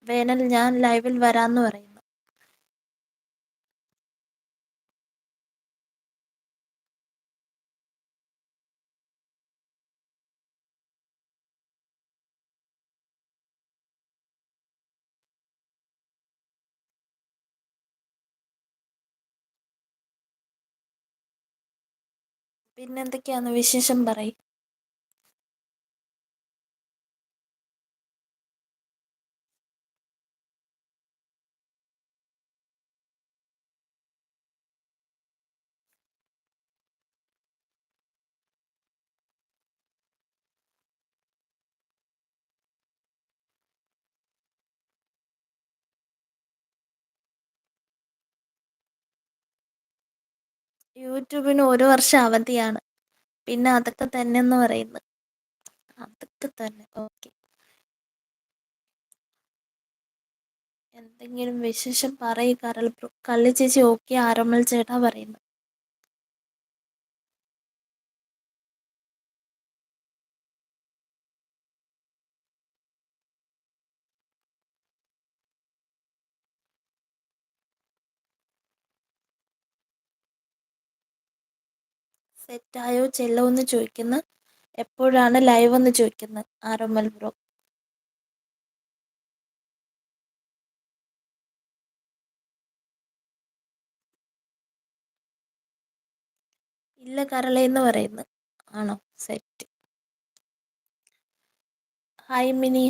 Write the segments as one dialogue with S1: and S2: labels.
S1: വേനൽ ഞാൻ ലൈവിൽ വരാന്ന് പറയുന്നു. പിന്നെന്തൊക്കെയാന്ന് വിശേഷം പറയ്. യൂട്യൂബിന് 1 വർഷം അവധിയാണ്. പിന്നെ അതൊക്കെ തന്നെന്ന് പറയുന്നു. അതൊക്കെ തന്നെ. ഓക്കെ. എന്തെങ്കിലും വിശേഷം പറയ് കരൾ ബ്രോ. കള്ളി ചേച്ചി ഓക്കെ, ആരോമൽ ചേട്ടാ പറയുന്നു. സെറ്റായോ ചെല്ലോന്ന് ചോദിക്കുന്നു. എപ്പോഴാണ് ലൈവ് എന്ന് ചോദിക്കുന്നു ആരോമൽ ബ്രോ. ഇല്ല കരളേന്ന് പറയുന്നു. ആണോ? സെറ്റ്. Hi mini.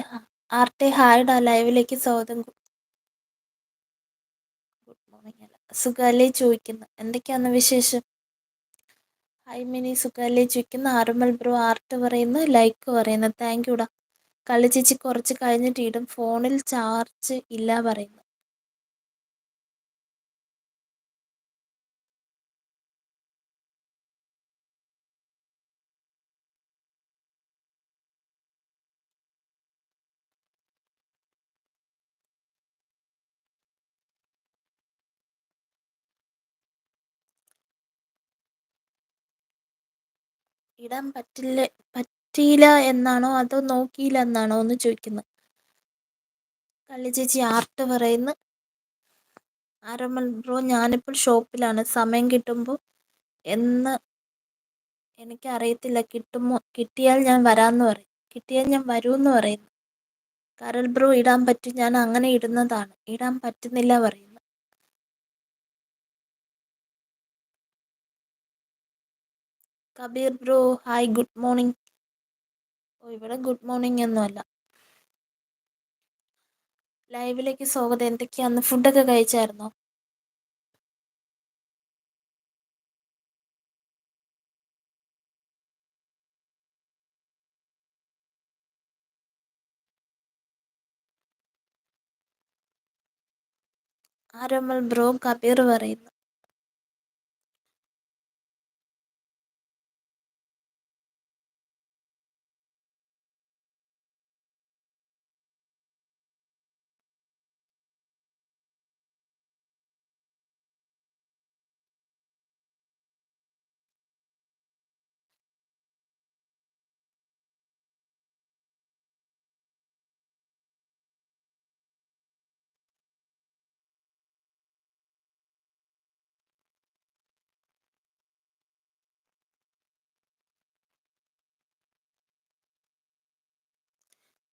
S1: ആർട്ടെ ഹായ്ഡാ, ലൈവിലേക്ക് സ്വാഗതം. ഗുഡ് മോർണിംഗ് അല്ല, സുഖല്ലേ ചോദിക്കുന്നു. എന്തൊക്കെയാന്ന് വിശേഷം? ഹായ് മിനി, സുഖല്ലേ ചോദിക്കുന്നു. ആരോമൽ ബ്രോ ആർട്ട് പറയുന്നു, ലൈക്ക് പറയുന്നു. താങ്ക് യുടാ. കളി ചേച്ചി കുറച്ച് കഴിഞ്ഞിട്ട് ഇടും, ഫോണിൽ ചാർജ് ഇല്ല പറയുന്നു. ഇടാൻ പറ്റിയില്ല എന്നാണോ അതോ നോക്കിയില്ല എന്നാണോ എന്ന് ചോദിക്കുന്നു. കള്ളി ചേച്ചി ആർട്ട് പറയുന്നു. ആരോമൽ ബ്രോ ഞാനിപ്പോൾ ഷോപ്പിലാണ്, സമയം കിട്ടുമ്പോൾ എന്ന് എനിക്കറിയത്തില്ല, കിട്ടിയാൽ ഞാൻ വരാമെന്ന് പറയും. കിട്ടിയാൽ ഞാൻ വരുമെന്ന് പറയുന്നു. കരൾ ബ്രോ ഇടാൻ പറ്റും, ഞാൻ അങ്ങനെ ഇടുന്നതാണ്. ഇടാൻ പറ്റുന്നില്ല പറയുന്നു. Kabir bro hi, good morning. ഓ, ഇവിടെ ഗുഡ് മോർണിംഗ് ഒന്നുമല്ല. ലൈവിലേക്ക് സ്വാഗതം. എന്തൊക്കെയാന്ന്, ഫുഡൊക്കെ കഴിച്ചായിരുന്നോ? ആരോമൽ ബ്രോ കബീർ പറയുന്നു.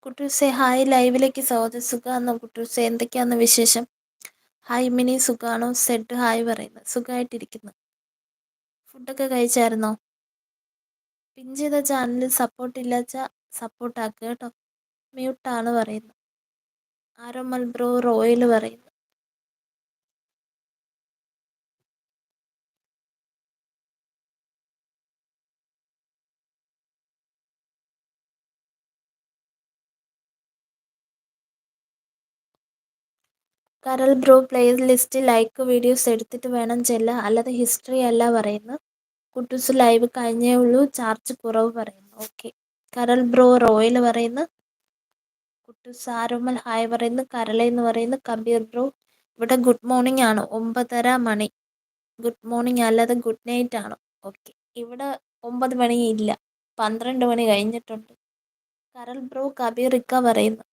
S1: കുട്ടൂസെ ഹായ്, ലൈവിലേക്ക് സ്വാഗതം. സുഖാന്നോ കുട്ടൂസെ? എന്തൊക്കെയാന്ന് വിശേഷം? ഹായ് മിനി, സുഖാണോ? സെഡ് ഹായ് പറയുന്നു. സുഖമായിട്ടിരിക്കുന്നു. ഫുഡൊക്കെ കഴിച്ചായിരുന്നോ? പിൻ ചെയ്ത ചാനലിൽ സപ്പോർട്ട് ഇല്ലാച്ച സപ്പോർട്ടാക്കുക കേട്ടോ. മ്യൂട്ടാണ് പറയുന്നു. ആരോമൽ ബ്രോ റോയൽ പറയുന്നു. കരൾ ബ്രോ പ്ലേലിസ്റ്റ് ലൈക്ക് വീഡിയോസ് എടുത്തിട്ട് വേണം ചെല്ലാൻ, അല്ലാതെ ഹിസ്റ്ററി അല്ല പറയുന്നു. കുട്ടൂസ് ലൈവ് കഴിഞ്ഞേ ഉള്ളൂ, ചാർജ് കുറവ് പറയുന്നു. ഓക്കെ. കരൾ ബ്രോ റോയൽ പറയുന്നു. കുട്ടൂസ് ആരോമൽ ഹായ് പറയുന്നു. കരളെന്ന് പറയുന്നു. കബീർ ബ്രോ ഇവിടെ ഗുഡ് മോർണിംഗ് ആണ്, 9:30 മണി. ഗുഡ് മോർണിംഗ് അല്ലാതെ ഗുഡ് നൈറ്റ് ആണോ? ഓക്കെ. ഇവിടെ 9 മണി ഇല്ല, 12 മണി കഴിഞ്ഞിട്ടുണ്ട്. കരൾ ബ്രോ കബീർ ഇക്ക പറയുന്നു.